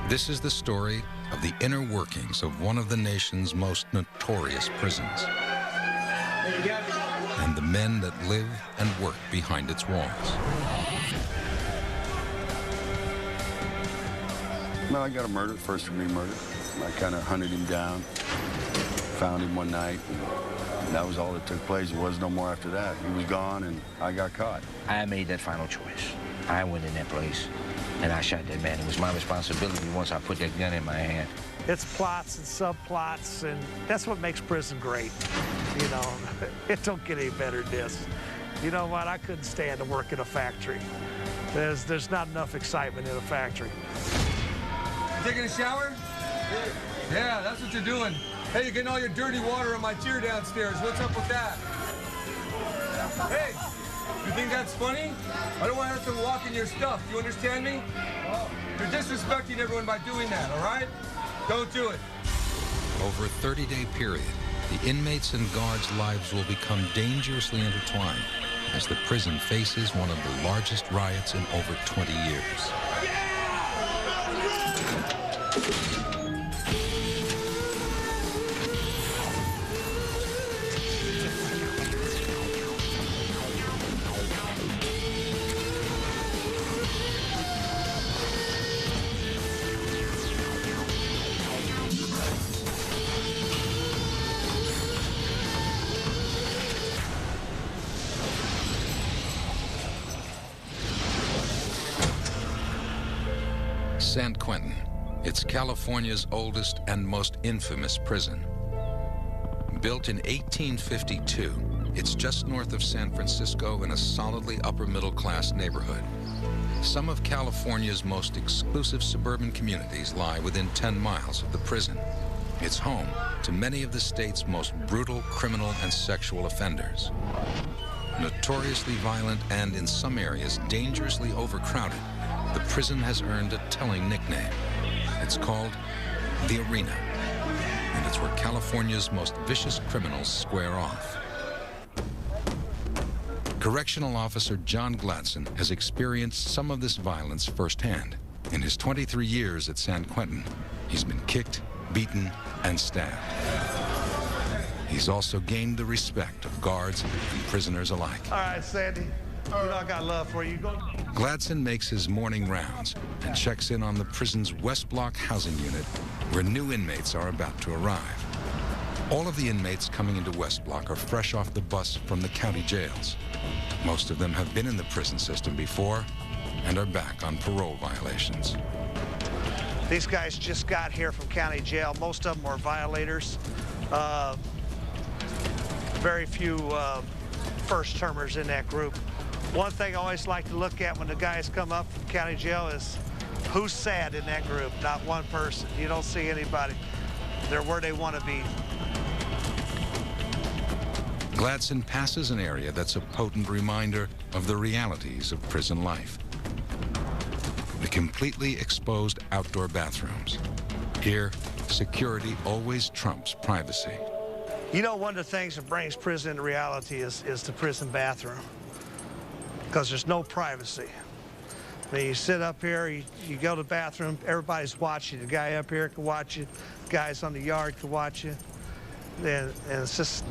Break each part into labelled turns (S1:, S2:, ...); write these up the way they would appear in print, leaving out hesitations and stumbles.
S1: This is the story of the inner workings of one of the nation's most notorious prisons, and the men that live and work behind its walls.
S2: Well, I got a murder, first-degree murder. I kind of hunted him down, found him one night, and that was all that took place. There was no more after that. He was gone, and I got caught.
S3: I made that final choice. I went in that place, and I shot that man. It was my responsibility once I put that gun in my hand.
S4: It's plots and subplots, and that's what makes prison great. You know, it don't get any better than this. You know what? I couldn't stand to work in a factory. There's not enough excitement in a factory.
S5: Taking a shower? Yeah, that's what you're doing. Hey, you're getting all your dirty water on my chair downstairs. What's up with that? Hey, you think that's funny? I don't want to have to walk in your stuff. You understand me? You're disrespecting everyone by doing that, all right? Don't do it.
S1: Over a 30-day period, the inmates and guards' lives will become dangerously intertwined as the prison faces one of the largest riots in over 20 years. San Quentin, it's California's oldest and most infamous prison. Built in 1852, it's just north of San Francisco in a solidly upper-middle-class neighborhood. Some of California's most exclusive suburban communities lie within 10 miles of the prison. It's home to many of the state's most brutal criminal and sexual offenders. Notoriously violent and, in some areas, dangerously overcrowded, the prison has earned a telling nickname. It's called the Arena, and it's where California's most vicious criminals square off. Correctional Officer John Gladson has experienced some of this violence firsthand. In his 23 years at San Quentin, he's been kicked, beaten, and stabbed. He's also gained the respect of guards and prisoners alike.
S4: All right, Sandy. You know I got love for you. Go.
S1: Gladson makes his morning rounds and checks in on the prison's West Block housing unit, where new inmates are about to arrive. All of the inmates coming into West Block are fresh off the bus from the county jails. Most of them have been in the prison system before and are back on parole violations.
S4: These guys just got here from county jail. Most of them were violators. Very few first-termers in that group. One thing I always like to look at when the guys come up from county jail is who's sad in that group. Not one person. You don't see anybody. They're where they want to be.
S1: Gladson passes an area that's a potent reminder of the realities of prison life. The completely exposed outdoor bathrooms. Here, security always trumps privacy.
S4: You know, one of the things that brings prison into reality is the prison bathroom, because there's no privacy. I mean, you sit up here, you go to the bathroom, everybody's watching. The guy up here can watch you, guys on the yard can watch you. And it's just,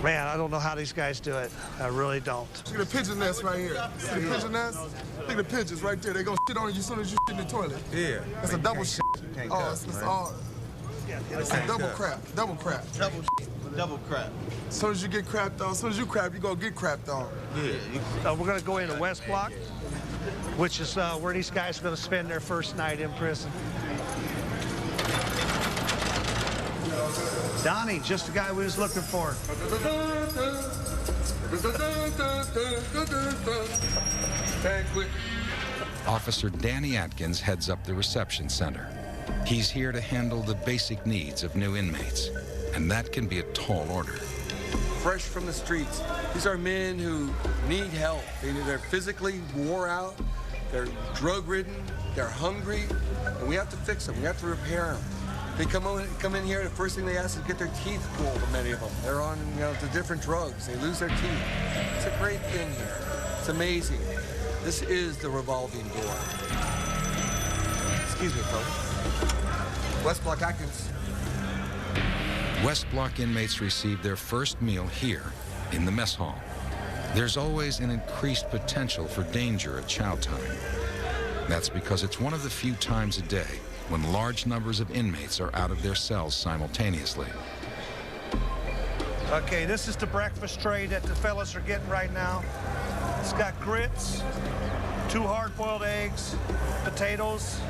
S4: man, I don't know how these guys do it. I really don't.
S6: Look at the pigeon nest right here. See the pigeon nest? Look at the pigeons right there. They gonna shit on you as soon as you shit in the toilet.
S5: Yeah.
S6: It's a double shit. Oh, it's all. It's a double crap. Double crap.
S7: Double crap.
S6: As soon as you get crapped on, as soon as you crap, you gonna get crapped on.
S7: Yeah.
S4: We're gonna go into West Block, which is where these guys are gonna spend their first night in prison. Donnie, just the guy we was looking for.
S1: Officer Danny Atkins heads up the reception center. He's here to handle the basic needs of new inmates, and that can be a tall order.
S5: Fresh from the streets. These are men who need help. They're physically wore out, they're drug-ridden, they're hungry, and we have to fix them. We have to repair them. They come in here, the first thing they ask is to get their teeth pulled, many of them. They're on, the different drugs. They lose their teeth. It's a great thing here. It's amazing. This is the revolving door. It's Excuse me, folks. West Block Atkins.
S1: West Block inmates receive their first meal here in the mess hall. There's always an increased potential for danger at chow time. That's because it's one of the few times a day when large numbers of inmates are out of their cells simultaneously.
S4: Okay, this is the breakfast tray that the fellas are getting right now. It's got grits, 2 hard-boiled eggs, potatoes,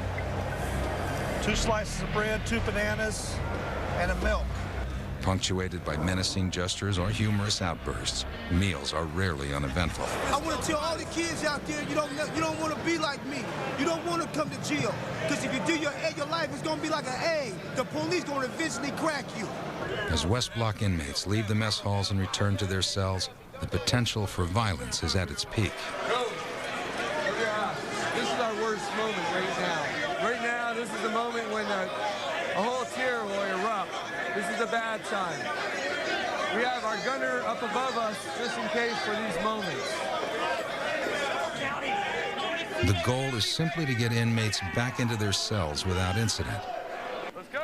S4: 2 slices of bread, 2 bananas, and a milk.
S1: Punctuated by menacing gestures or humorous outbursts, meals are rarely uneventful.
S8: I want to tell all the kids out there, you don't want to be like me. You don't want to come to jail. Because if you do, your life is going to be like an egg. The police going to eventually crack you.
S1: As West Block inmates leave the mess halls and return to their cells, the potential for violence is at its peak.
S5: This is our worst moment right now. Right now, this is the moment when a whole tier will erupt. This is a bad time. We have our gunner up above us just in case for these moments.
S1: The goal is simply to get inmates back into their cells without incident.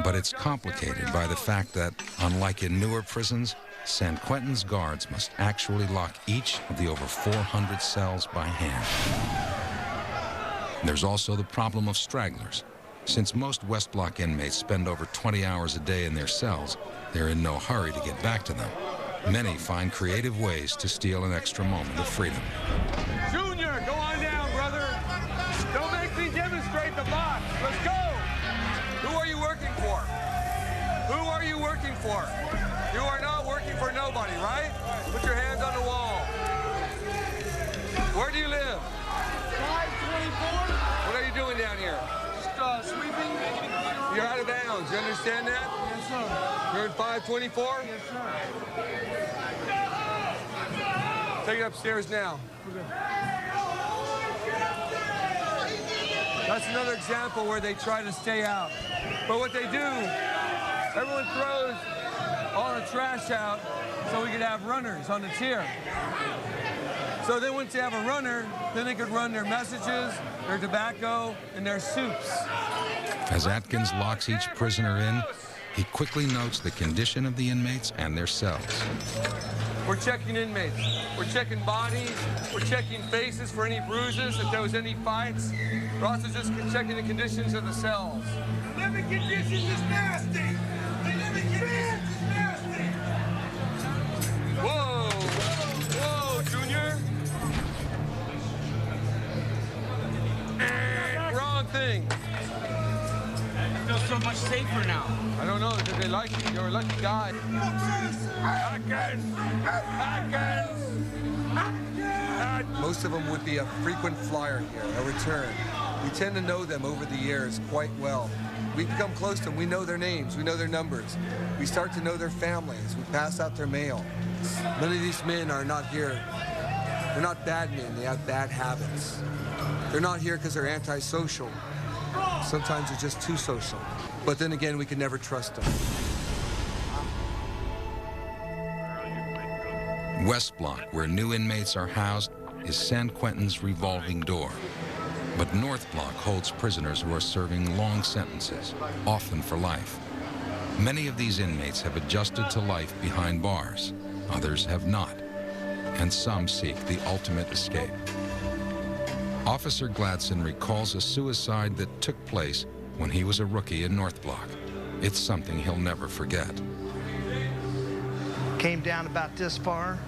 S1: But it's complicated by the fact that, unlike in newer prisons, San Quentin's guards must actually lock each of the over 400 cells by hand. There's also the problem of stragglers. Since most West Block inmates spend over 20 hours a day in their cells, they're in no hurry to get back to them. Many find creative ways to steal an extra moment of freedom.
S5: Junior, go on down, brother. Don't make me demonstrate the box. Let's go. Who are you working for? Who are you working for? You are not working for nobody, right? Put your hands on the wall. Where do you live?
S8: 524.
S5: What are you doing down here?
S8: Sweeping.
S5: You're out of bounds. You understand that?
S8: Yes, sir.
S5: You're in 524?
S8: Yes, sir.
S5: Take it upstairs now. That's another example where they try to stay out. But what they do, everyone throws all the trash out so we could have runners on the tier. So then once they have a runner, then they could run their messages, their tobacco, and their soups.
S1: As Atkins locks each prisoner in, he quickly notes the condition of the inmates and their cells.
S5: We're checking inmates. We're checking bodies. We're checking faces for any bruises, if there was any fights. We're also just checking the conditions of the cells.
S8: The living conditions is nasty. The living conditions is nasty.
S5: Whoa! Whoa, Junior! Wrong thing.
S3: I feel so much safer now.
S5: I don't know. Did they like you? You're a lucky guy. Most of them would be a frequent flyer here, a return. We tend to know them over the years quite well. We become close to them. We know their names. We know their numbers. We start to know their families. We pass out their mail. None of these men are not here. They're not bad men. They have bad habits. They're not here because they're antisocial. Sometimes they're just too social. But then again, we can never trust them.
S1: West Block, where new inmates are housed, is San Quentin's revolving door. But North Block holds prisoners who are serving long sentences, often for life. Many of these inmates have adjusted to life behind bars. Others have not. And some seek the ultimate escape. Officer Gladson recalls a suicide that took place when he was a rookie in North Block. It's something he'll never forget.
S4: Came down about this far,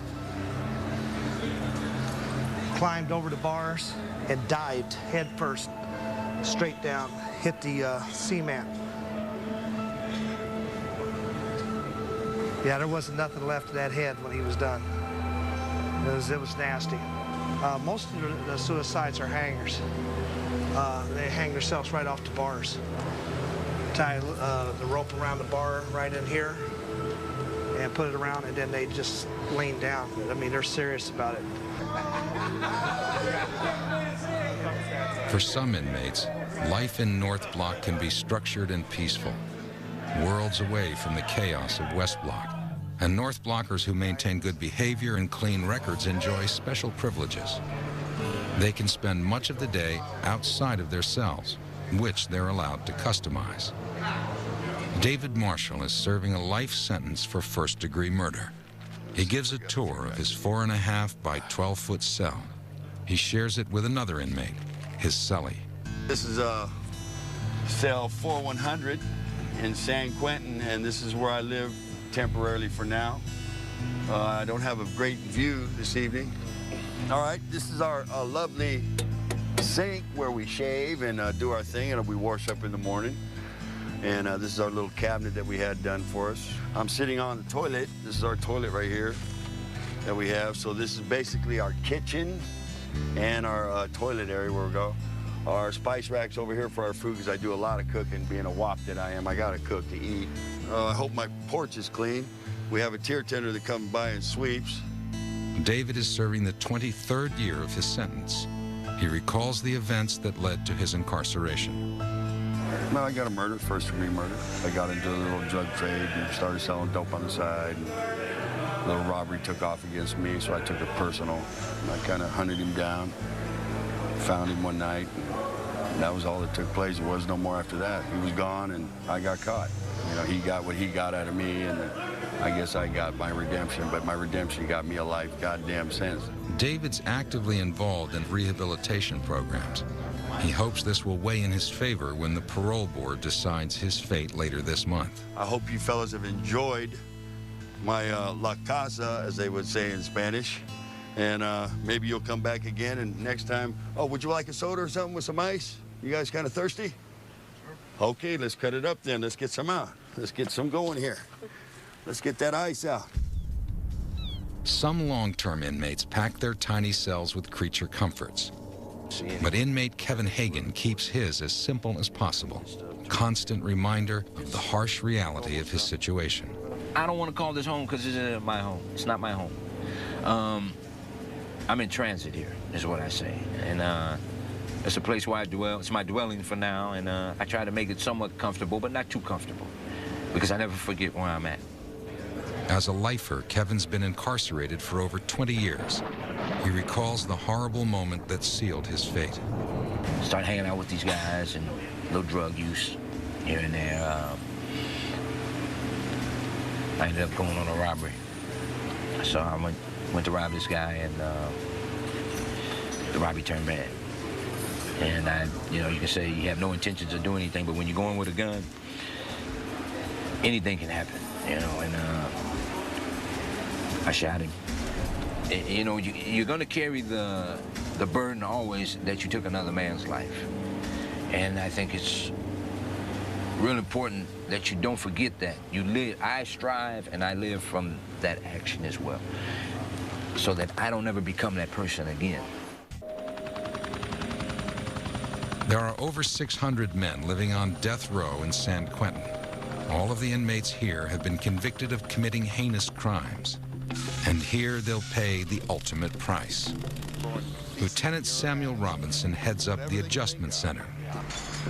S4: climbed over the bars, and dived head first, straight down, hit the cement. Yeah, there wasn't nothing left of that head when he was done. It was nasty. Most of the suicides are hangers. They hang themselves right off the bars. Tie the rope around the bar right in here and put it around, and then they just lean down. I mean, they're serious about it.
S1: For some inmates, life in North Block can be structured and peaceful, worlds away from the chaos of West Block. And North Blockers who maintain good behavior and clean records enjoy special privileges. They can spend much of the day outside of their cells, which they're allowed to customize. David Marshall is serving a life sentence for first-degree murder. He gives a tour of his 4.5 by 12-foot cell. He shares it with another inmate, his cellie.
S2: This is cell 4100 in San Quentin, and this is where I live temporarily for now. I don't have a great view this evening. All right, this is our lovely sink where we shave and do our thing, and we wash up in the morning. And this is our little cabinet that we had done for us. I'm sitting on the toilet. This is our toilet right here that we have. So this is basically our kitchen and our toilet area where we go. Our spice racks over here for our food, because I do a lot of cooking. Being a wop that I am, I gotta cook to eat. I hope my porch is clean. We have a tier tender that comes by and sweeps.
S1: David is serving the 23rd year of his sentence. He recalls the events that led to his incarceration.
S2: Well, I got a murder, first-degree murder. I got into a little drug trade and started selling dope on the side. And a little robbery took off against me, so I took it personal. I kind of hunted him down, found him one night, and that was all that took place. There was no more after that. He was gone, and I got caught. You know, he got what he got out of me, and I guess I got my redemption, but my redemption got me a life goddamn sentence.
S1: David's actively involved in rehabilitation programs. He hopes this will weigh in his favor when the parole board decides his fate later this month.
S2: I hope you fellas have enjoyed my La Casa, as they would say in Spanish. And maybe you'll come back again, and next time, oh, would you like a soda or something with some ice? You guys kind of thirsty? Sure. Okay, let's cut it up then. Let's get some out. Let's get some going here. Let's get that ice out.
S1: Some long-term inmates pack their tiny cells with creature comforts. But inmate Kevin Hagan keeps his as simple as possible. Constant reminder of the harsh reality of his situation.
S3: I don't want to call this home because this isn't my home. It's not my home. I'm in transit here, is what I say. And it's a place where I dwell. It's my dwelling for now, and I try to make it somewhat comfortable, but not too comfortable, because I never forget where I'm at.
S1: As a lifer, Kevin's been incarcerated for over 20 years. He recalls the horrible moment that sealed his fate.
S3: Start hanging out with these guys and a little drug use here and there. I ended up going on a robbery. So I went to rob this guy, and the robbery turned bad. And you can say you have no intentions of doing anything, but when you're going with a gun, anything can happen, and I shot him. You're going to carry the burden always that you took another man's life. And I think it's real important that you don't forget that. I strive and I live from that action as well, so that I don't ever become that person again.
S1: There are over 600 men living on death row in San Quentin. All of the inmates here have been convicted of committing heinous crimes. And here they'll pay the ultimate price. Lieutenant Samuel Robinson heads up the Adjustment Center.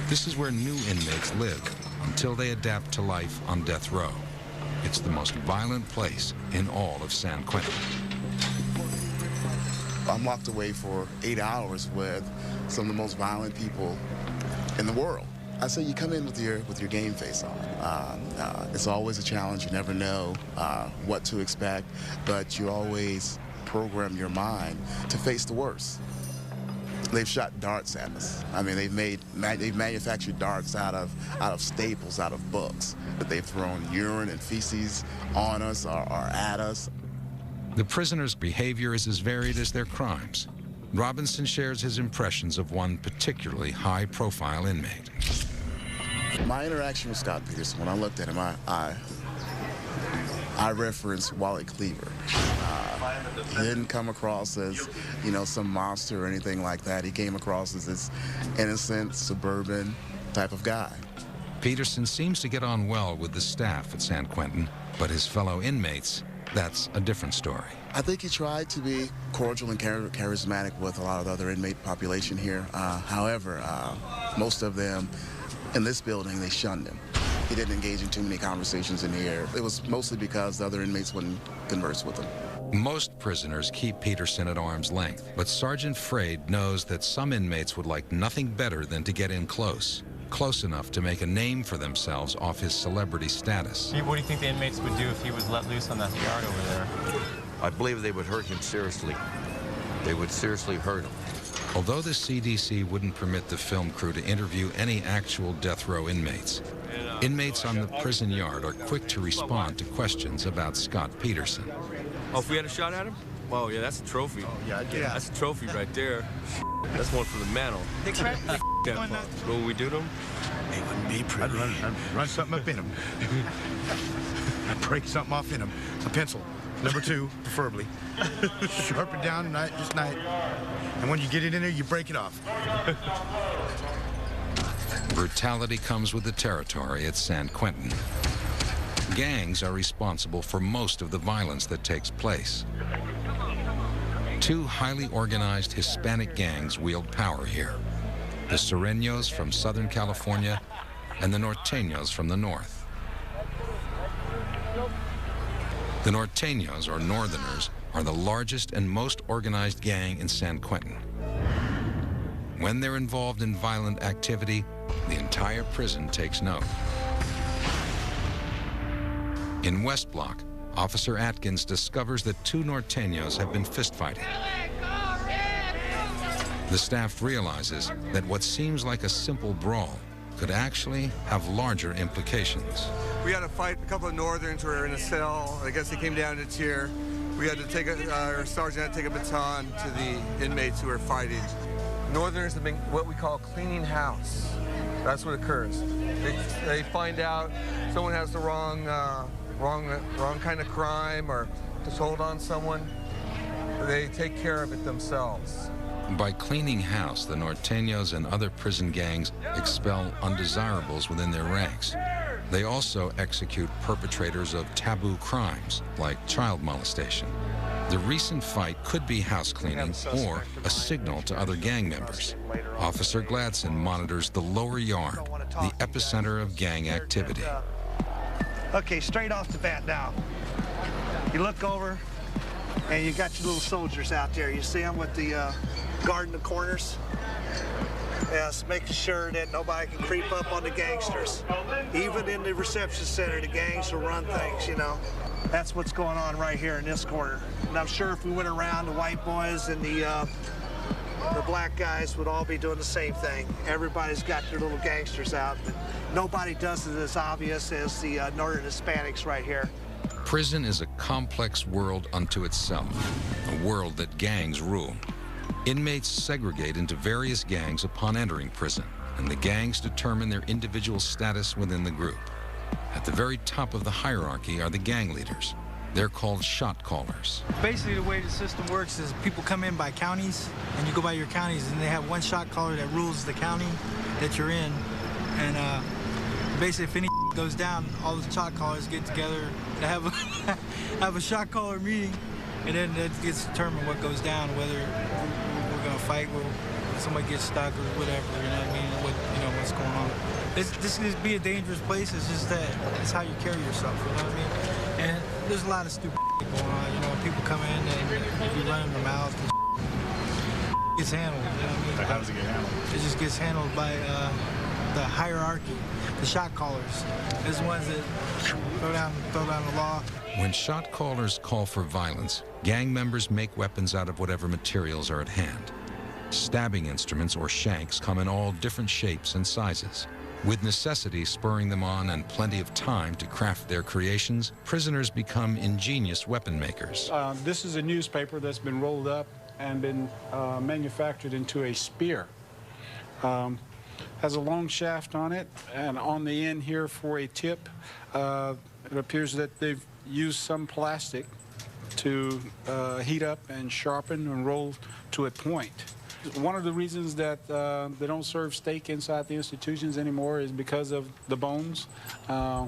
S1: This is where new inmates live until they adapt to life on death row. It's the most violent place in all of San Quentin.
S6: I'm locked away for 8 hours with some of the most violent people in the world. I say you come in with your game face on. It's always a challenge. You never know what to expect, but you always program your mind to face the worst. They've shot darts at us. I mean, they've manufactured darts out of staples, out of books. But they've thrown urine and feces on us or at us.
S1: The prisoners' behavior is as varied as their crimes. Robinson shares his impressions of one particularly high-profile inmate.
S6: My interaction with Scott Peterson, when I looked at him, I referenced Wally Cleaver. He didn't come across as, some monster or anything like that. He came across as this innocent, suburban type of guy.
S1: Peterson seems to get on well with the staff at San Quentin, but his fellow inmates, that's a different story.
S6: I think he tried to be cordial and charismatic with a lot of the other inmate population here. However, most of them in this building, they shunned him. He didn't engage in too many conversations in here. It was mostly because the other inmates wouldn't converse with him.
S1: Most prisoners keep Peterson at arm's length, but Sergeant Frade knows that some inmates would like nothing better than to get in close enough to make a name for themselves off his celebrity status.
S9: What do you think the inmates would do if he was let loose on that yard over there?
S10: I believe they would hurt him seriously. They would seriously hurt him.
S1: Although the CDC wouldn't permit the film crew to interview any actual death row inmates, inmates on the prison yard are quick to respond to questions about Scott Peterson.
S11: Oh, if we had a shot at him? Oh, yeah, that's a trophy. Oh, yeah, that's a trophy right there. That's one for the mantle. What would we do to him?
S12: He wouldn't be pretty. I'd run something up in him. I'd break something off in him. A pencil. Number 2, preferably. Sharpen down tonight, just night. And when you get it in there, you break it off.
S1: Brutality comes with the territory at San Quentin. Gangs are responsible for most of the violence that takes place. 2 highly organized Hispanic gangs wield power here. The Sureños from Southern California and the Norteños from the north. The Norteños, or Northerners, are the largest and most organized gang in San Quentin. When they're involved in violent activity, the entire prison takes note. In West Block, Officer Atkins discovers that 2 Norteños have been fistfighting. The staff realizes that what seems like a simple brawl could actually have larger implications.
S5: We had to fight. A couple of Northerns were in a cell. I guess they came down to cheer. We had to take our sergeant had to take a baton to the inmates who were fighting. Northerners have been what we call cleaning house. That's what occurs. They find out someone has the wrong kind of crime or to hold on someone. They take care of it themselves.
S1: By cleaning house, the Norteños and other prison gangs expel undesirables within their ranks. They also execute perpetrators of taboo crimes, like child molestation. The recent fight could be house cleaning or a signal to other gang members. Officer Gladson monitors the lower yard, the epicenter of gang activity.
S4: Okay, straight off the bat now. You look over, and you got your little soldiers out there. You see them with the guarding the corners? Yes, making sure that nobody can creep up on the gangsters. Even in the reception center, the gangs will run things, you know. That's what's going on right here in this corner. And I'm sure if we went around, the white boys and the black guys would all be doing the same thing. Everybody's got their little gangsters out, but nobody does it as obvious as the Northern Hispanics right here.
S1: Prison is a complex world unto itself, a world that gangs rule. Inmates segregate into various gangs upon entering prison, and the gangs determine their individual status within the group. At the very top of the hierarchy are the gang leaders. They're called shot callers.
S13: Basically, the way the system works is people come in by counties, and you go by your counties, and they have one shot caller that rules the county that you're in. And basically, if any goes down, all the shot callers get together to have a shot caller meeting, and then it gets determined what goes down, whether we're gonna fight, or somebody gets stuck, or whatever. You know what I mean? What's going on. This could be a dangerous place. It's just that it's how you carry yourself. You know what I mean? And there's a lot of stupid going on. You know, people come in and you run their mouth. And gets handled. You know what I mean?
S12: How does it get handled?
S13: It just gets handled by the hierarchy, the shot callers. There's ones that throw down the law.
S1: When shot callers call for violence, gang members make weapons out of whatever materials are at hand. Stabbing instruments or shanks come in all different shapes and sizes. With necessity spurring them on and plenty of time to craft their creations, prisoners become ingenious weapon makers.
S14: This is a newspaper that's been rolled up and been manufactured into a spear. Has a long shaft on it, and on the end here for a tip, it appears that they've used some plastic to heat up and sharpen and roll to a point. One of the reasons that they don't serve steak inside the institutions anymore is because of the bones,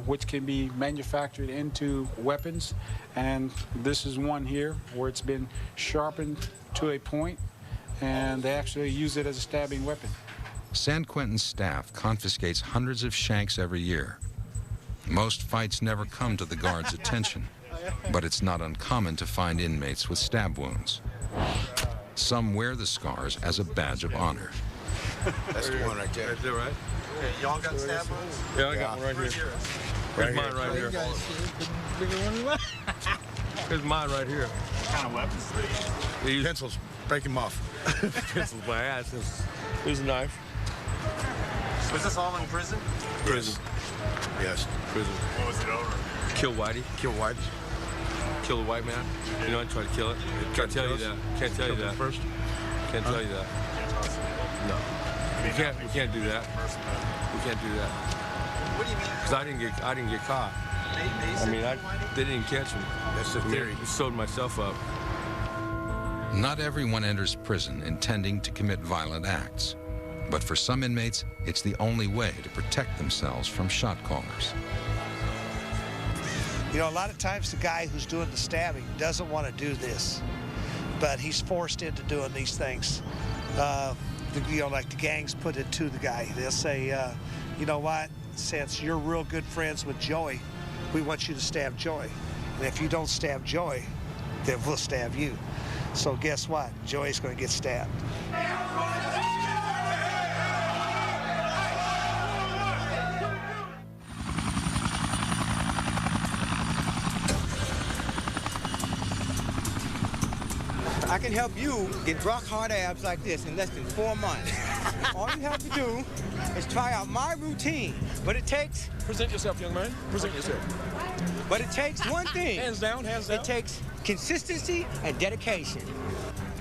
S14: which can be manufactured into weapons. And this is one here where it's been sharpened to a point, and they actually use it as a stabbing weapon.
S1: San Quentin staff confiscates hundreds of shanks every year. Most fights never come to the guards' attention. but it's not uncommon to find inmates with stab wounds. Some wear the scars as a badge of honor.
S10: That's the one right there.
S11: Right there, right?
S7: Y'all got stab wounds?
S11: Yeah, I got one right here. Here's mine right here. Here's mine right here.
S7: What kind of weapons?
S12: Pencils. Break them off.
S11: Pencils, my ass. Here's a knife.
S7: Was this all in prison?
S11: Prison.
S12: Yes.
S11: Prison.
S7: What was it over?
S11: Kill Whitey.
S12: Kill White.
S11: Kill the white man. You know, I tried to kill it. Can't tell you that. Can't tell you that.
S12: First.
S11: Can't tell you that. No. We can't do that. We can't do that.
S7: What do you mean?
S11: Because I didn't get caught. They didn't catch me.
S12: That's the theory.
S11: I sewed myself up.
S1: Not everyone enters prison intending to commit violent acts, but for some inmates, it's the only way to protect themselves from shot callers.
S4: You know, a lot of times the guy who's doing the stabbing doesn't want to do this, but he's forced into doing these things. You know, like the gangs put it to the guy. They'll say, you know what, since you're real good friends with Joey, we want you to stab Joey. And if you don't stab Joey, then we'll stab you. So guess what? Joey's going to get stabbed.
S15: I can help you get rock-hard abs like this in less than 4 months. All you have to do is try out my routine, but it takes...
S16: Present yourself, young man. Present yourself.
S15: But it takes one thing.
S16: Hands down, hands down.
S15: It takes consistency and dedication.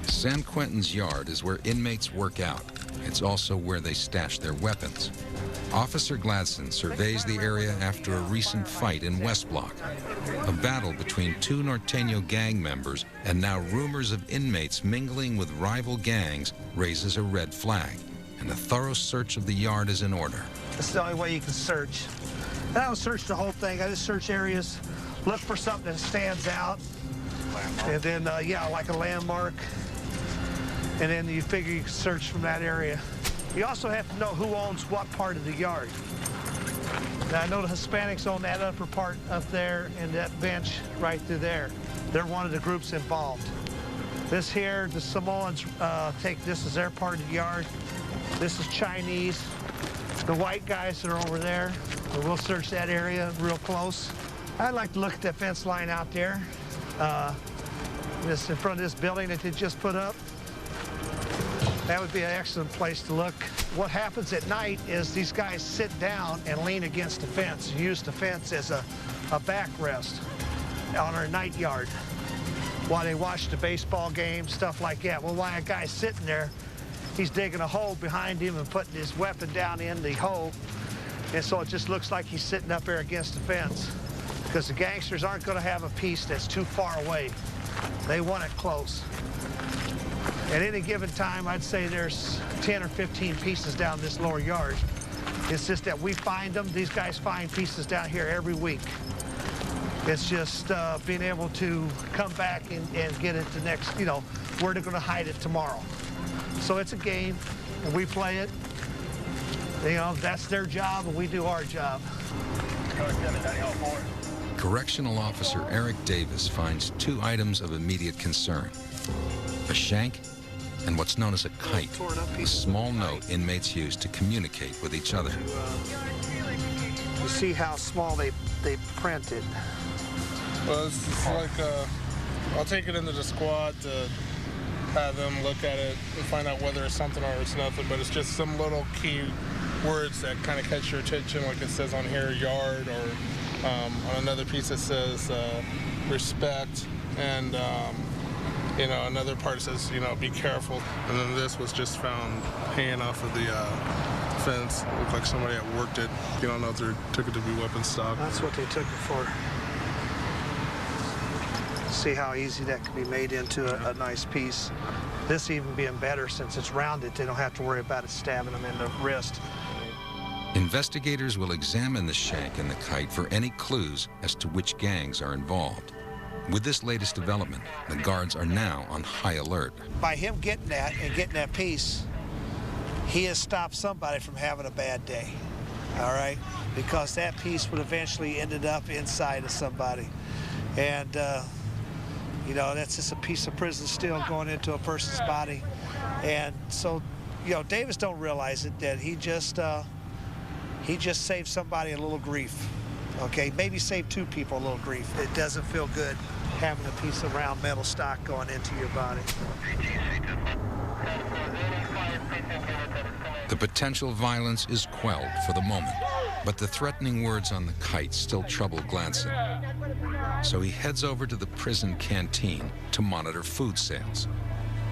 S1: San Quentin's yard is where inmates work out. It's also where they stash their weapons. Officer Gladson surveys the area after a recent fight in West Block. A battle between two Norteño gang members and now rumors of inmates mingling with rival gangs raises a red flag, and a thorough search of the yard is in order.
S4: That's the only way you can search. And I don't search the whole thing. I just search areas, look for something that stands out, and then, yeah, like a landmark. And then you figure you can search from that area. You also have to know who owns what part of the yard. Now, I know the Hispanics own that upper part up there and that bench right through there. They're one of the groups involved. This here, the Samoans take this as their part of the yard. This is Chinese. The white guys that are over there, we'll search that area real close. I'd like to look at that fence line out there. This in front of this building that they just put up. That would be an excellent place to look. What happens at night is these guys sit down and lean against the fence, use the fence as a backrest on our night yard while they watch the baseball game, stuff like that. Well, while a guy's sitting there, he's digging a hole behind him and putting his weapon down in the hole. And so it just looks like he's sitting up there against the fence, because the gangsters aren't going to have a piece that's too far away. They want it close. At any given time, I'd say there's 10 or 15 pieces down this lower yard. It's just that we find them. These guys find pieces down here every week. It's just being able to come back and get it the next, you know, where they're going to hide it tomorrow. So it's a game, and we play it. You know, that's their job, and we do our job.
S1: Correctional Officer Eric Davis finds 2 items of immediate concern: a shank and what's known as a kite, a small note inmates use to communicate with each other.
S4: You see how small they print it.
S17: Well, it's like, I'll take it into the squad to have them look at it and find out whether it's something or it's nothing, but it's just some little key words that kind of catch your attention, like it says on here, yard, or on another piece it says respect, and you know, another part says, you know, be careful. And then this was just found hanging off of the fence. It looked like somebody had worked it. You don't know if they took it to be weapon stock.
S4: That's what they took it for. See how easy that can be made into a nice piece. This even being better, since it's rounded, they don't have to worry about it stabbing them in the wrist.
S1: Investigators will examine the shank and the kite for any clues as to which gangs are involved. With this latest development, the guards are now on high alert.
S4: By him getting that and getting that piece, he has stopped somebody from having a bad day, all right? Because that piece would eventually ended up inside of somebody. And, you know, that's just a piece of prison steel going into a person's body. And so, you know, Davis don't realize it, that he just saved somebody a little grief. Okay, maybe saved 2 people a little grief. It doesn't feel good having a piece of round metal stock going into your body.
S1: The potential violence is quelled for the moment, but the threatening words on the kite still trouble Gladson. So he heads over to the prison canteen to monitor food sales.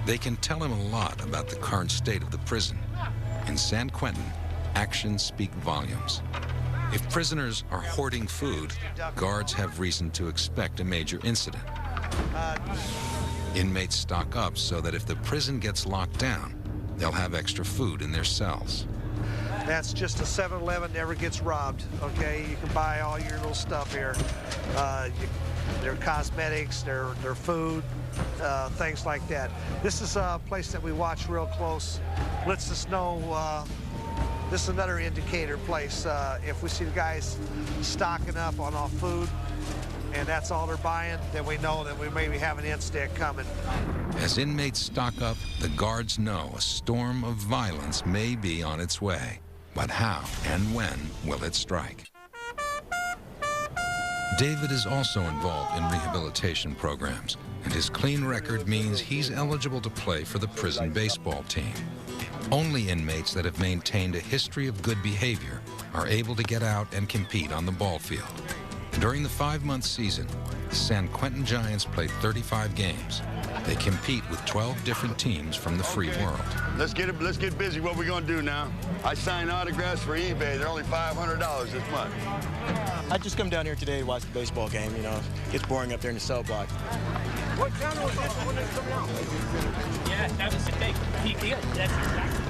S1: They can tell him a lot about the current state of the prison. In San Quentin, actions speak volumes. If prisoners are hoarding food, guards have reason to expect a major incident. Inmates stock up so that if the prison gets locked down, they'll have extra food in their cells.
S4: That's just a 7-Eleven, never gets robbed, okay? You can buy all your little stuff here. Their cosmetics, their food, things like that. This is a place that we watch real close. Lets us know, this is another indicator place. If we see the guys stocking up on all food, and that's all they're buying, then we know that we maybe have an incident coming.
S1: As inmates stock up, the guards know a storm of violence may be on its way. But how and when will it strike? David is also involved in rehabilitation programs, and his clean record means he's eligible to play for the prison baseball team. Only inmates that have maintained a history of good behavior are able to get out and compete on the ball field. During the 5-month season, the San Quentin Giants play 35 games. They compete with 12 different teams from the free world.
S2: Let's get busy. What we gonna do now? I signed autographs for eBay. They're only $500 this month.
S18: I just come down here today to watch the baseball game. You know, it gets boring up there in the cell block.
S7: What channel is this one that's coming out? Yeah, that was a big deal. That's exactly.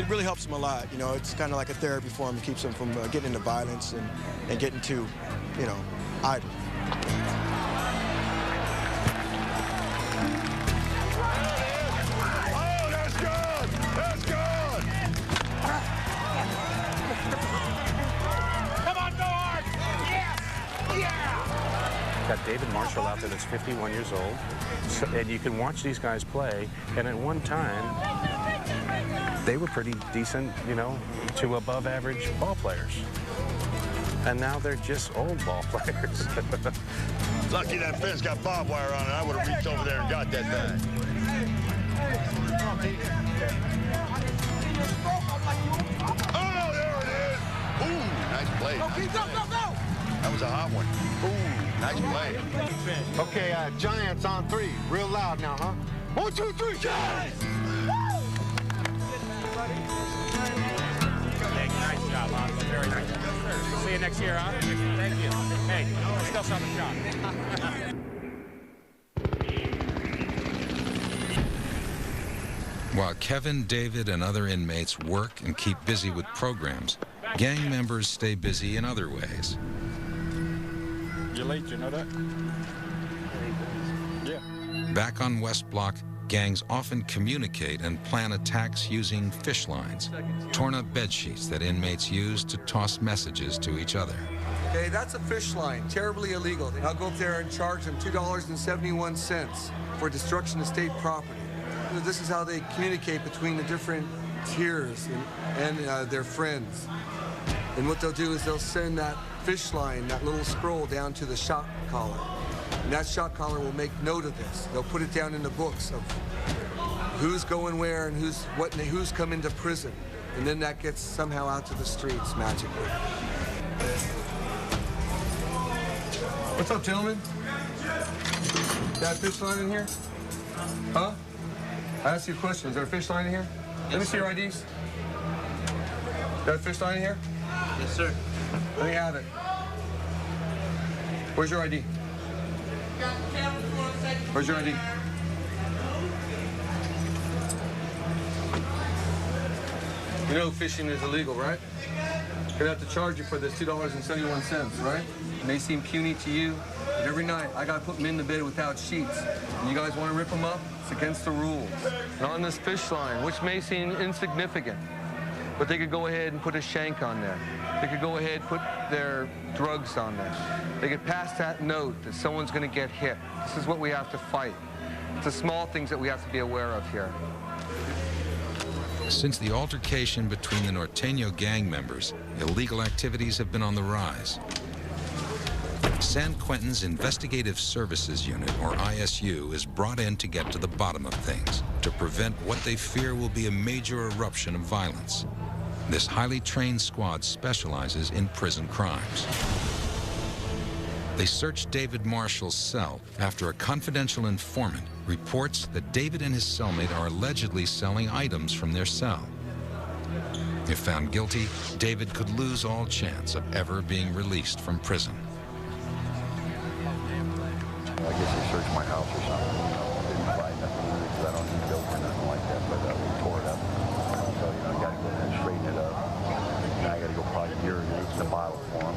S18: It really helps them a lot. You know, it's kind of like a therapy for them. It keeps them from getting into violence and getting too, you know, idle.
S2: Oh, that's good! That's good!
S7: Come on, go hard! Yes! Yeah!
S19: Got David Marshall out there that's 51 years old, and you can watch these guys play, and at one time, they were pretty decent, you know, to above average ball players. And now they're just old ball players.
S2: Lucky that fence got barbed wire on it. I would have reached over there and got that bag. Oh, there it is! Ooh, nice play. Nice play. That was a hot one. Ooh, nice play.
S20: Okay, Giants on 3. Real loud now, huh? 1, 2, 3, Giants!
S9: Nice job, Hans. Very nice. See you next year, huh? Thank you. Hey, still saw the shot.
S1: While Kevin, David, and other inmates work and keep busy with programs, gang members stay busy in other ways.
S14: You're late, you know that? Yeah.
S1: Back on West Block, gangs often communicate and plan attacks using fish lines, torn-up bed sheets that inmates use to toss messages to each other.
S5: Okay, that's a fish line, terribly illegal. I'll go up there and charge them $2.71 for destruction of state property. This is how they communicate between the different tiers and their friends. And what they'll do is they'll send that fish line, that little scroll, down to the shot caller. And that shot caller will make note of this. They'll put it down in the books of who's going where and who's come into prison. And then that gets somehow out to the streets magically. What's up, gentlemen? Got a fish line in here? Huh? I asked you a question. Is there a fish line in here?
S7: Yes,
S5: Let me see
S7: sir.
S5: your IDs. Got a fish line in here?
S7: Yes, sir.
S5: Let me have it. Where's your ID? Where's your ID? You know fishing is illegal, right? Gonna have to charge you for this $2.71, right? It may seem puny to you, but every night I gotta put them in the bed without sheets. And you guys wanna rip them up? It's against the rules. And on this fish line, which may seem insignificant, but they could go ahead and put a shank on there. They could go ahead and put their drugs on there. They could pass that note that someone's going to get hit. This is what we have to fight. It's the small things that we have to be aware of here.
S1: Since the altercation between the Norteño gang members, illegal activities have been on the rise. San Quentin's Investigative Services Unit, or ISU, is brought in to get to the bottom of things, to prevent what they fear will be a major eruption of violence. This highly trained squad specializes in prison crimes. They searched David Marshall's cell after a confidential informant reports that David and his cellmate are allegedly selling items from their cell. If found guilty, David could lose all chance of ever being released from prison.
S21: I guess they searched my house or something. Didn't find nothing in it because I don't need dope or nothing like that, but we tore it up. So, I got to go ahead and straighten it up. Now I got to go probably urinate in the bottle for them.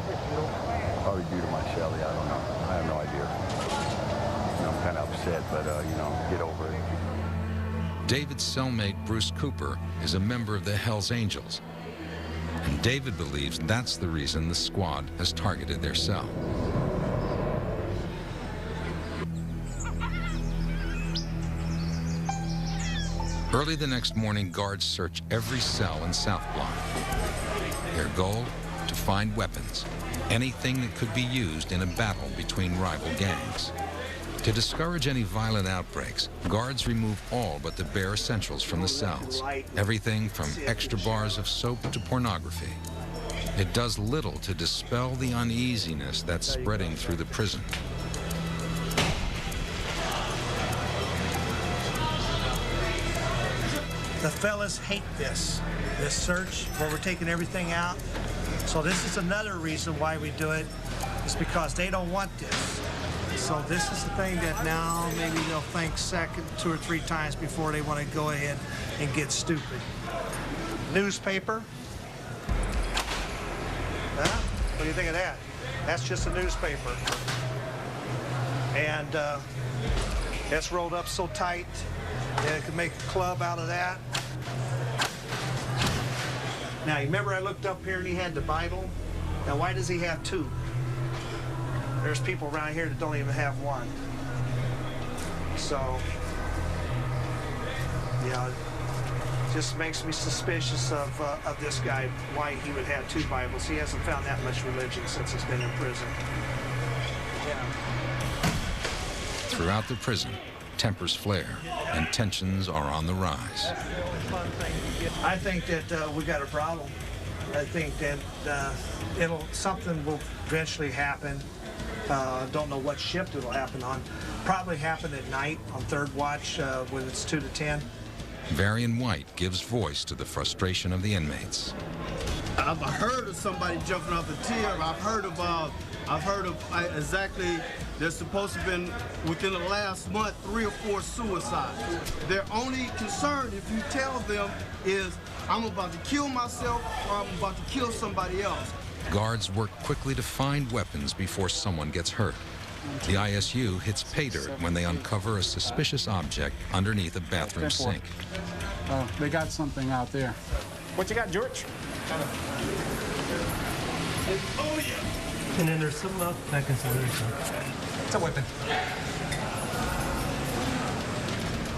S21: Probably due to my celly, I don't know. I have no idea. I'm kind of upset, but, get over it.
S1: David's cellmate, Bruce Cooper, is a member of the Hells Angels. And David believes that's the reason the squad has targeted their cell. Early the next morning, guards search every cell in South Block. Their goal? To find weapons, anything that could be used in a battle between rival gangs. To discourage any violent outbreaks, guards remove all but the bare essentials from the cells. Everything from extra bars of soap to pornography. It does little to dispel the uneasiness that's spreading through the prison.
S4: The fellas hate this search where we're taking everything out. So this is another reason why we do it. It's because they don't want this. So this is the thing that now maybe they'll think second, 2 or 3 times before they want to go ahead and get stupid. Newspaper. Huh? What do you think of that? That's just a newspaper. And it's rolled up so tight that it could make a club out of that. Now, you remember I looked up here and he had the Bible? Now, why does he have 2? There's people around here that don't even have 1. So, yeah, it just makes me suspicious of this guy, why he would have 2 Bibles. He hasn't found that much religion since he's been in prison. Yeah.
S1: Throughout the prison, tempers flare and tensions are on the rise.
S4: I think that we got a problem. I think that something will eventually happen. Don't know what shift it'll happen on. Probably happen at night on 3rd watch when it's 2 to 10.
S1: Varian White gives voice to the frustration of the inmates.
S8: I've heard of somebody jumping off a tier. I've heard of exactly, there's supposed to have been, within the last month, 3 or 4 suicides. Their only concern, if you tell them, is I'm about to kill myself or I'm about to kill somebody else.
S1: Guards work quickly to find weapons before someone gets hurt. The ISU hits pay dirt when they uncover a suspicious object underneath a bathroom sink.
S14: They got something out there.
S9: What you got, George?
S4: Oh, yeah. And then there's something else back inside there.
S9: It's a weapon.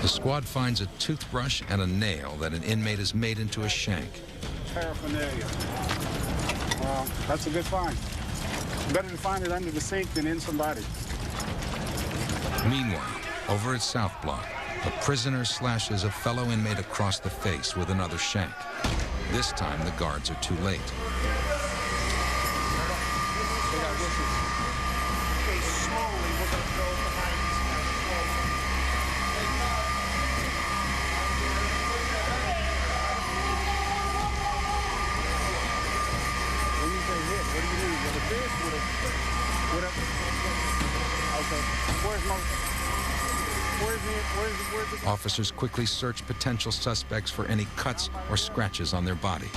S1: The squad finds a toothbrush and a nail that an inmate has made into a shank.
S14: Paraphernalia. Well, that's a good find. Better to find it under the sink than in somebody.
S1: Meanwhile, over at South Block, a prisoner slashes a fellow inmate across the face with another shank. This time, the guards are too late. Officers quickly search potential suspects for any cuts or scratches on their body.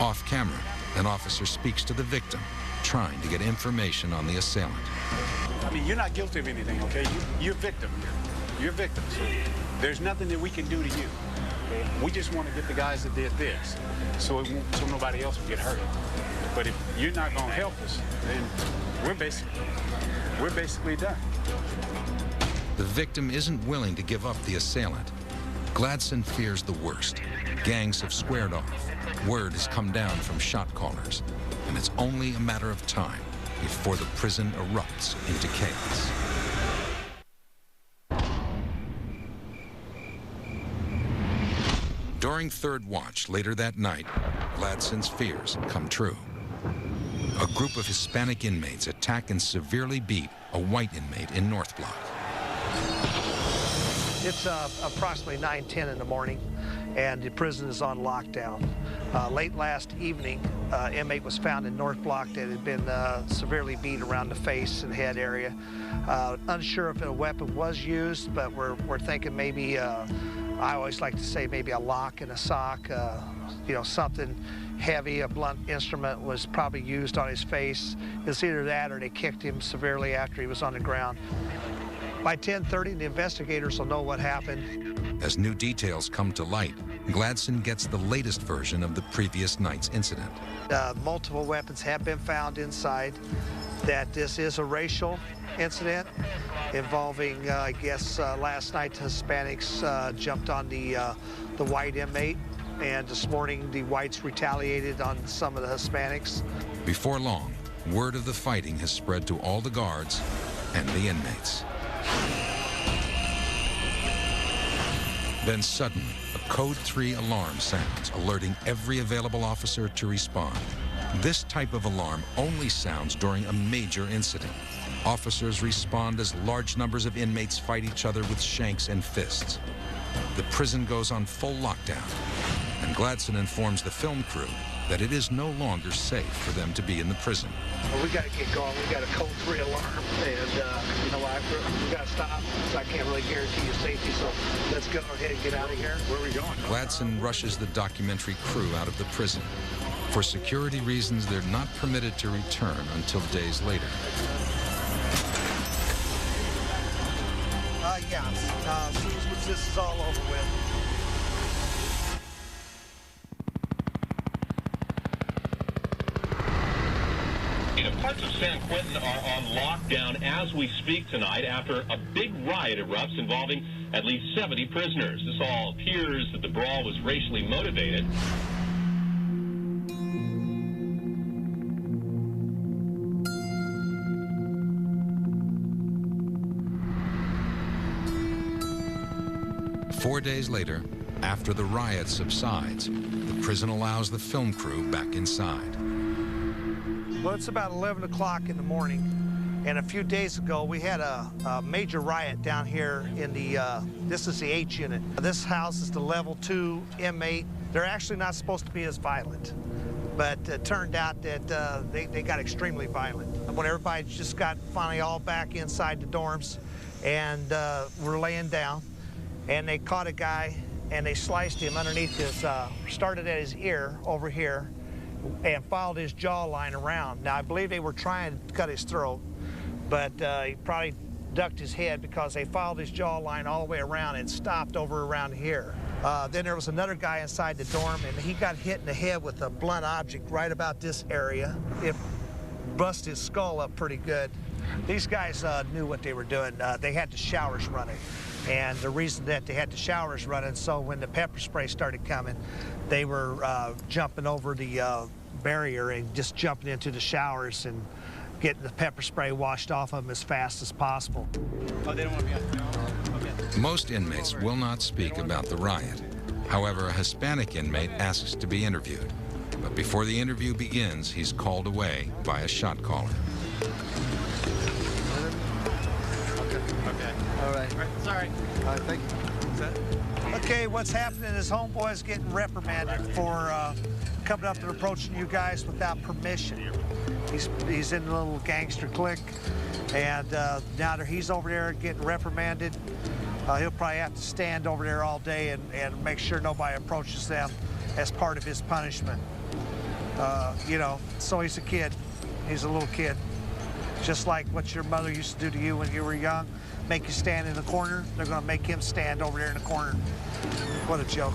S1: Off camera, an officer speaks to the victim, trying to get information on the assailant.
S14: I mean, you're not guilty of anything, okay? You're a victim. You're a victim. So there's nothing that we can do to you. We just want to get the guys that did this, so nobody else will get hurt. But if you're not going to help us, then we're basically done.
S1: The victim isn't willing to give up the assailant. Gladson fears the worst. Gangs have squared off. Word has come down from shot callers, and it's only a matter of time before the prison erupts into chaos. During third watch later that night, Gladson's fears come true. A group of Hispanic inmates attack and severely beat a white inmate in North Block.
S4: It's approximately 9:10 in the morning, and the prison is on lockdown. Late last evening, inmate was found in North Block that had been severely beat around the face and head area. Unsure if a weapon was used, but we're thinking maybe, I always like to say maybe a lock and a sock, you know, something heavy, a blunt instrument was probably used on his face. It's either that or they kicked him severely after he was on the ground. By 10:30, the investigators will know what happened.
S1: As new details come to light, Gladson gets the latest version of the previous night's incident.
S4: Multiple weapons have been found inside, that this is a racial incident involving, I guess, last night Hispanics jumped on the white inmate, and this morning the whites retaliated on some of the Hispanics.
S1: Before long, word of the fighting has spread to all the guards and the inmates. Then suddenly, a Code 3 alarm sounds, alerting every available officer to respond. This type of alarm only sounds during a major incident. Officers respond as large numbers of inmates fight each other with shanks and fists. The prison goes on full lockdown, and Gladson informs the film crew that it is no longer safe for them to be in the prison.
S4: Well, we got to get going. We got a Code 3 alarm, and you know what? We got to stop. So I can't really guarantee you safety. So let's go ahead and get out of here. Where are we going?
S1: Gladson rushes the documentary crew out of the prison. For security reasons, they're not permitted to return until days later.
S4: Yeah. As soon as this is all over with.
S3: Parts of San Quentin are on lockdown as we speak tonight after a big riot erupts involving at least 70 prisoners. This all appears that the brawl was racially motivated.
S1: Four days later, after the riot subsides, the prison allows the film crew back inside.
S4: Well, it's about 11 o'clock in the morning, and a few days ago we had a major riot down here in the, this is the H unit. This house is the level 2 inmate. They're actually not supposed to be as violent, but it turned out that they got extremely violent. When everybody just got finally all back inside the dorms and were laying down, and they caught a guy and they sliced him underneath his, started at his ear over here, and followed his jawline around. Now, I believe they were trying to cut his throat, but he probably ducked his head because they followed his jawline all the way around and stopped over around here. Then there was another guy inside the dorm, and he got hit in the head with a blunt object right about this area. It busted his skull up pretty good. These guys knew what they were doing. They had the showers running. And the reason that they had the showers running, so when the pepper spray started coming, they were jumping over the barrier and just jumping into the showers and getting the pepper spray washed off of them as fast as possible.
S1: Oh, they don't want to be on. Okay. Most inmates will not speak about the riot. However, a Hispanic inmate asks to be interviewed. But before the interview begins, he's called away by a shot caller.
S4: All right. Sorry.
S8: All right, thank you.
S4: Okay, what's happening is homeboy's getting reprimanded for coming up and approaching you guys without permission. He's in a little gangster clique, and now that he's over there getting reprimanded, he'll probably have to stand over there all day and make sure nobody approaches them as part of his punishment. You know, so he's a kid. He's a little kid. Just like what your mother used to do to you when you were young. make you stand in the corner, they're going to make him stand over there in the corner. What a joke.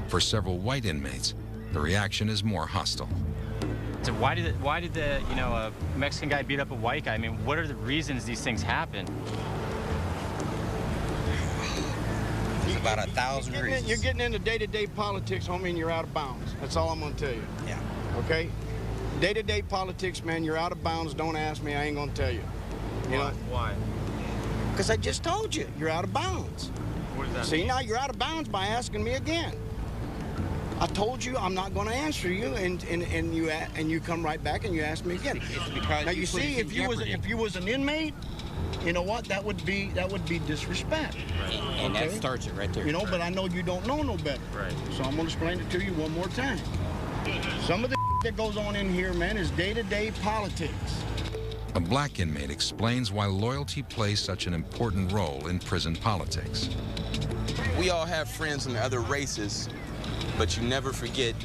S1: For several white inmates, the reaction is more hostile.
S6: So why did the a Mexican guy beat up a white guy? I mean, what are the reasons these things happen?
S22: There's about 1,000 reasons.
S23: You're getting into day-to-day politics, homie, and you're out of bounds. That's all I'm going to tell you.
S22: Yeah.
S23: Okay? Day-to-day politics, man, you're out of bounds. Don't ask me. I ain't going to tell you. You know?
S6: Why?
S23: Because I just told you. You're out of bounds.
S6: What does that
S23: See,
S6: mean?
S23: now you're out of bounds by asking me again. I told you I'm not going to answer you, and you come right back and you ask me again.
S22: It's because
S23: now you see, if you was an inmate, you know what? That would be disrespect.
S22: Right. And
S23: okay?
S22: that starts it right there.
S23: You know, but I know you don't know no better.
S6: Right.
S23: So I'm going to explain it to you one more time. Some of the that goes on in here, man, is day-to-day politics.
S1: A black inmate explains why loyalty plays such an important role in prison politics.
S24: We all have friends from the other races, but you never forget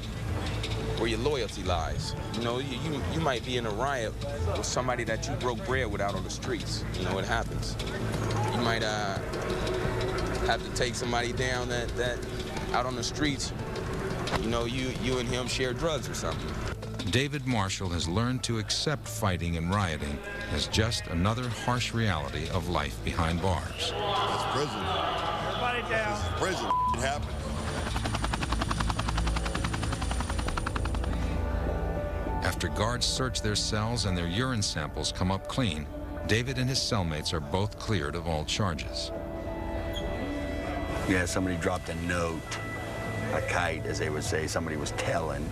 S24: where your loyalty lies. You know, you might be in a riot with somebody that you broke bread with out on the streets. You know, it happens. You might have to take somebody down that out on the streets, you know, you and him share drugs or something.
S1: David Marshall has learned to accept fighting and rioting as just another harsh reality of life behind bars.
S2: It's prison.
S4: Everybody down.
S2: This is prison. It happens.
S1: After guards search their cells and their urine samples come up clean, David and his cellmates are both cleared of all charges.
S2: Yeah, somebody dropped a note, a kite, as they would say. Somebody was telling,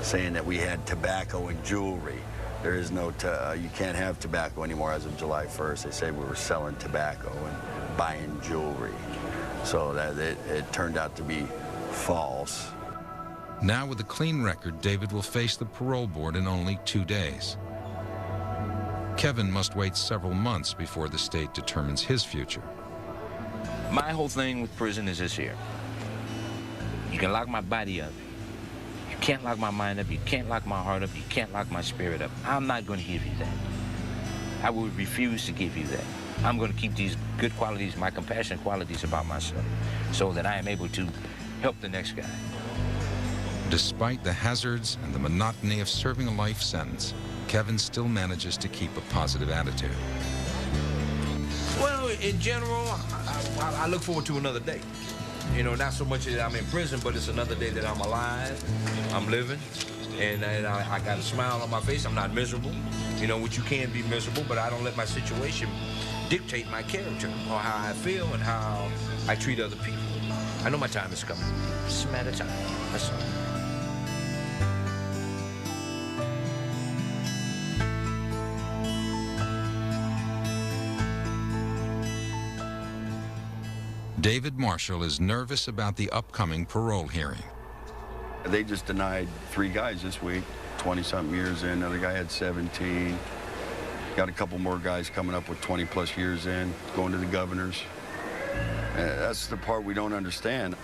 S2: saying that we had tobacco and jewelry. There is no, you can't have tobacco anymore as of July 1st. They said we were selling tobacco and buying jewelry. So that it turned out to be false.
S1: Now with a clean record, David will face the parole board in only 2 days. Kevin must wait several months before the state determines his future.
S25: My whole thing with prison is this here. You can lock my body up. You can't lock my mind up. You can't lock my heart up. You can't lock my spirit up. I'm not going to give you that. I would refuse to give you that. I'm going to keep these good qualities, my compassionate qualities about myself, so that I am able to help the next guy.
S1: Despite the hazards and the monotony of serving a life sentence, Kevin still manages to keep a positive attitude.
S26: Well, in general, I look forward to another day. You know, not so much that I'm in prison, but it's another day that I'm alive, I'm living, and I got a smile on my face. I'm not miserable, you know, which you can be miserable, but I don't let my situation dictate my character or how I feel and how I treat other people. I know my time is coming. It's a matter of time. That's all.
S1: David Marshall is nervous about the upcoming parole hearing.
S2: They just denied 3 guys this week, 20-something years in. Another guy had 17. Got a couple more guys coming up with 20-plus years in, going to the governors. That's the part we don't understand.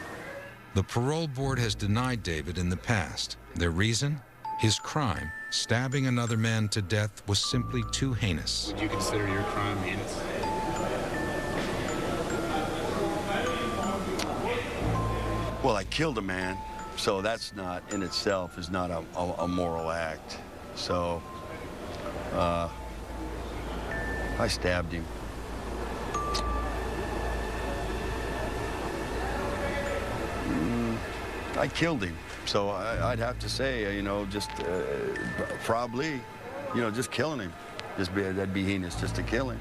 S1: The parole board has denied David in the past. Their reason? His crime, stabbing another man to death, was simply too heinous.
S27: Would you consider your crime heinous?
S2: Well, I killed a man, so that's not, in itself, is not a moral act. So, I stabbed him. I killed him. So I'd have to say, you know, just probably, you know, just killing him. That'd be heinous, just to kill him.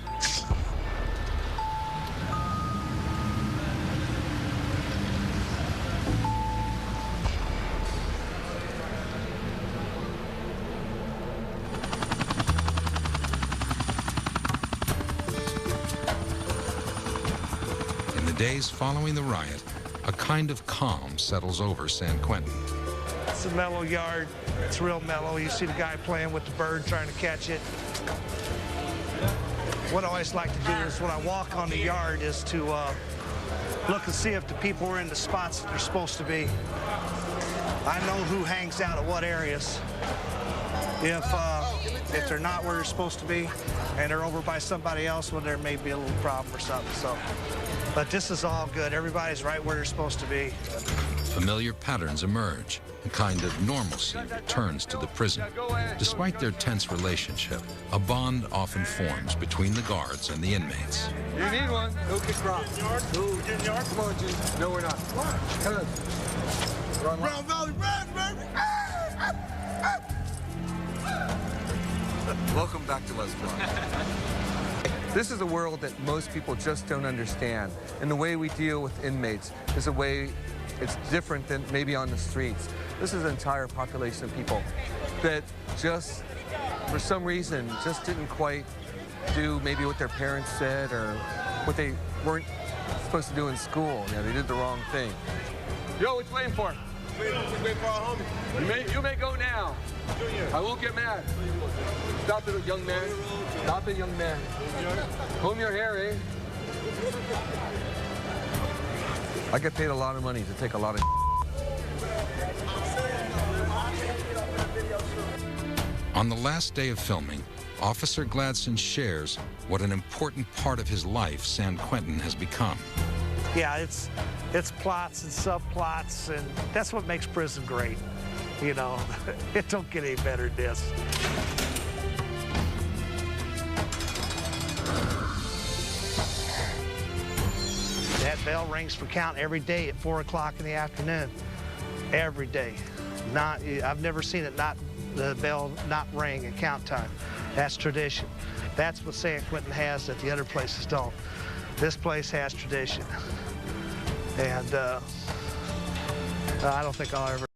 S1: In the days following the riot, a kind of calm settles over San Quentin.
S4: It's a mellow yard. It's real mellow. You see the guy playing with the bird, trying to catch it. What I always like to do is when I walk on the yard is to look and see if the people are in the spots that they're supposed to be. I know who hangs out at what areas. If If they're not where they're supposed to be and they're over by somebody else, well, there may be a little problem or something. So, but this is all good. Everybody's right where they're supposed to be.
S1: Familiar patterns emerge. A kind of normalcy returns to the prison. Despite their tense relationship, a bond often forms between the guards and the inmates.
S5: You need one. Go get crossed. Move. Come on, G. No, we're not. Come on.
S8: Brown Valley Reds, baby!
S5: Welcome back to West Block. This is a world that most people just don't understand. And the way we deal with inmates is a way it's different than maybe on the streets. This is an entire population of people that just, for some reason, just didn't quite do maybe what their parents said or what they weren't supposed to do in school. You know, they did the wrong thing. Yo, what you waiting for?
S8: Wait for our homie.
S5: You may go now. I won't get mad. Stop it, young man. Stop it, young man. Comb your hair, eh? I get paid a lot of money to take a lot of
S1: On the last day of filming, Officer Gladson shares what an important part of his life San Quentin has become.
S4: Yeah, it's plots and subplots, and that's what makes prison great. You know, it don't get any better than this. That bell rings for count every day at 4 o'clock in the afternoon. Every day. I've never seen it the bell not ring at count time. That's tradition. That's what San Quentin has that the other places don't. This place has tradition. And I don't think I'll ever